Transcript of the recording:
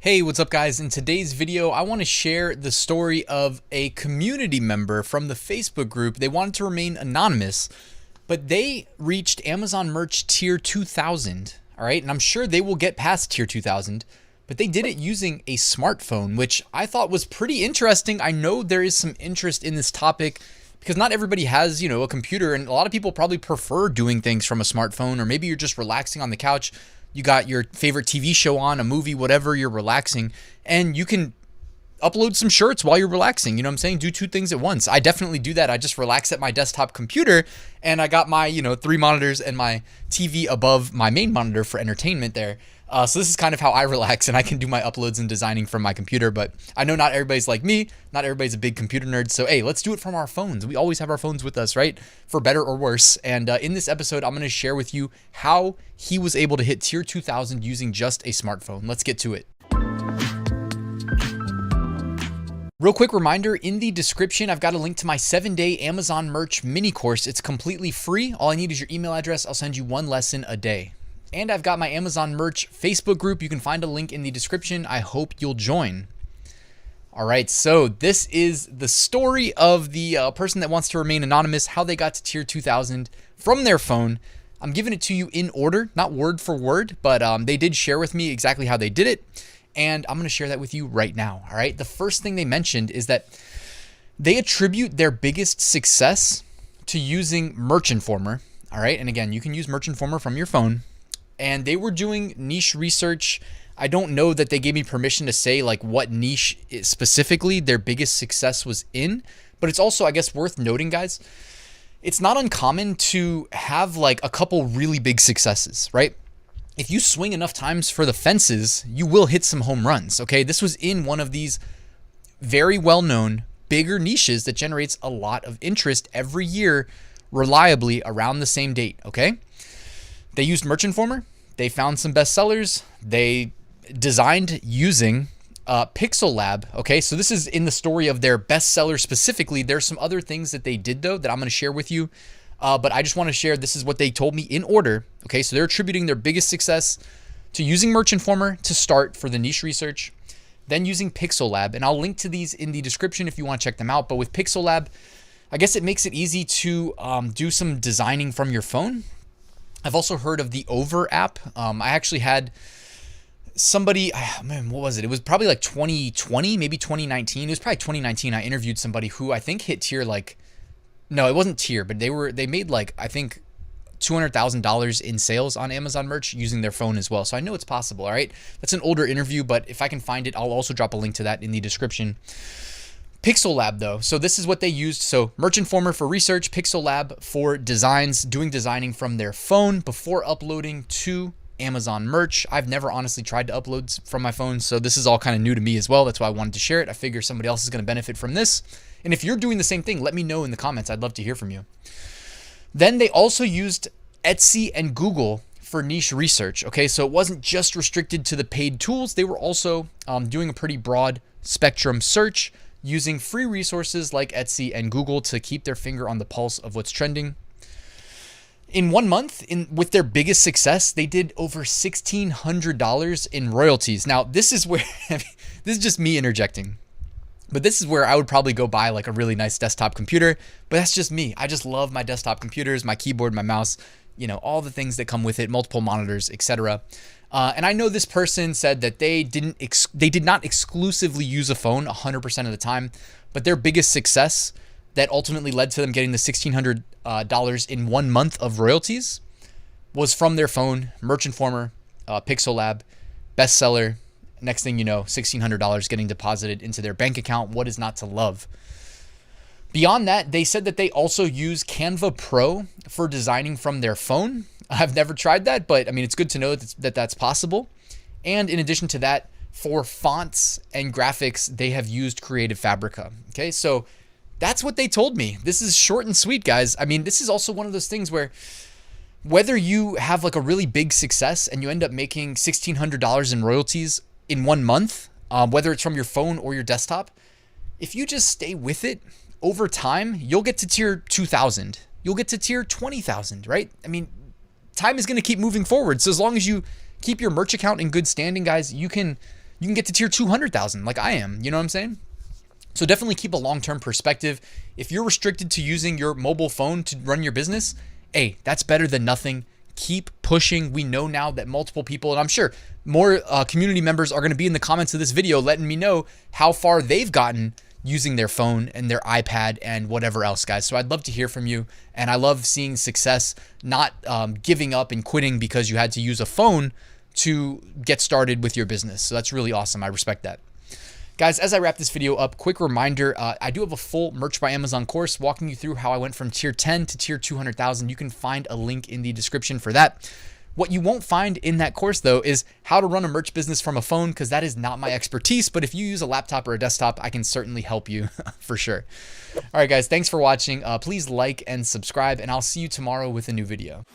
Hey, what's up guys? In today's video, I want to share the story of a community member from the Facebook group. They wanted to remain anonymous, but they reached Amazon Merch Tier 2000, all right? And I'm sure they will get past Tier 2000, but they did it using a smartphone, which I thought was pretty interesting. I know there is some interest in this topic because not everybody has, a computer, and a lot of people probably prefer doing things from a smartphone, or maybe you're just relaxing on the couch. You got your favorite TV show on, a movie, whatever, you're relaxing, and you can upload some shirts while you're relaxing. You know what I'm saying? Do two things at once. I definitely do that. I just relax at my desktop computer, and I got my, 3 monitors and my TV above my main monitor for entertainment there. So this is kind of how I relax, and I can do my uploads and designing from my computer, but I know not everybody's like me. Not everybody's a big computer nerd. So, hey, let's do it from our phones. We always have our phones with us, right? For better or worse. And in this episode, I'm going to share with you how he was able to hit Tier 2000 using just a smartphone. Let's get to it. Real quick reminder, in the description, I've got a link to my 7-day Amazon Merch mini course. It's completely free. All I need is your email address. I'll send you 1 lesson a day. And I've got my Amazon Merch Facebook group. You can find a link in the description. I hope you'll join. All right, so this is the story of the person that wants to remain anonymous, how they got to Tier 2000 from their phone. I'm giving it to you in order, not word for word, but they did share with me exactly how they did it. And I'm going to share that with you right now. All right, the first thing they mentioned is that they attribute their biggest success to using Merch Informer. All right, and again, you can use Merch Informer from your phone. And they were doing niche research. I don't know that they gave me permission to say like what niche specifically their biggest success was in, but it's also, I guess, worth noting, guys, it's not uncommon to have like a couple really big successes, right? If you swing enough times for the fences, you will hit some home runs, okay? This was in one of these very well-known, bigger niches that generates a lot of interest every year reliably around the same date, okay? They used Merch Informer. They found some bestsellers. They designed using Pixel Lab. Okay, so this is in the story of their bestseller specifically. There's some other things that they did though that I'm going to share with you. But I just want to share this is what they told me in order. Okay, so they're attributing their biggest success to using Merch Informer to start for the niche research, then using Pixel Lab. And I'll link to these in the description if you want to check them out. But with Pixel Lab, I guess it makes it easy to do some designing from your phone. I've also heard of the Over app. I actually had somebody, man, what was it? It was probably like 2020, maybe 2019. It was probably 2019. I interviewed somebody who I think hit tier no, it wasn't tier, but they made like, I think $200,000 in sales on Amazon Merch using their phone as well. So I know it's possible, all right? That's an older interview, but if I can find it, I'll also drop a link to that in the description. Pixel Lab though, so this is what they used. So Merch Informer for research, Pixel Lab for designs, doing designing from their phone before uploading to Amazon Merch. I've never honestly tried to upload from my phone, so this is all kind of new to me as well. That's why I wanted to share it. I figure somebody else is going to benefit from this. And if you're doing the same thing, let me know in the comments. I'd love to hear from you. Then they also used Etsy and Google for niche research. Okay, so it wasn't just restricted to the paid tools. They were also doing a pretty broad spectrum search, using free resources like Etsy and Google to keep their finger on the pulse of what's trending. In 1 month, with their biggest success, they did over $1,600 in royalties. Now, this is where, this is just me interjecting, but this is where I would probably go buy like a really nice desktop computer, but that's just me. I just love my desktop computers, my keyboard, my mouse, all the things that come with it, multiple monitors, etc. And I know this person said that they did not exclusively use a phone 100% of the time, but their biggest success that ultimately led to them getting the $1,600 in 1 month of royalties was from their phone, Merch Informer, Pixel Lab, bestseller. Next thing you know, $1,600 getting deposited into their bank account. What is not to love? Beyond that, they said that they also use Canva Pro for designing from their phone. I've never tried that, but I mean, it's good to know that that's possible. And in addition to that, for fonts and graphics, they have used Creative Fabrica. Okay, so that's what they told me. This is short and sweet, guys. I mean, this is also one of those things where whether you have like a really big success and you end up making $1,600 in royalties in 1 month, whether it's from your phone or your desktop, if you just stay with it over time, you'll get to tier 2000. You'll get to tier 20,000, right? I mean, time is going to keep moving forward. So as long as you keep your merch account in good standing, guys, you can you can get to tier 200,000 like I am. You know what I'm saying? So definitely keep a long-term perspective. If you're restricted to using your mobile phone to run your business, hey, that's better than nothing. Keep pushing. We know now that multiple people, and I'm sure more community members are going to be in the comments of this video letting me know how far they've gotten using their phone and their iPad and whatever else, guys. So I'd love to hear from you. And I love seeing success, not giving up and quitting because you had to use a phone to get started with your business. So that's really awesome. I respect that. Guys, as I wrap this video up, quick reminder, I do have a full Merch by Amazon course walking you through how I went from tier 10 to tier 200,000. You can find a link in the description for that. What you won't find in that course, though, is how to run a merch business from a phone, because that is not my expertise. But if you use a laptop or a desktop, I can certainly help you for sure. All right, guys, thanks for watching. Please like and subscribe, and I'll see you tomorrow with a new video.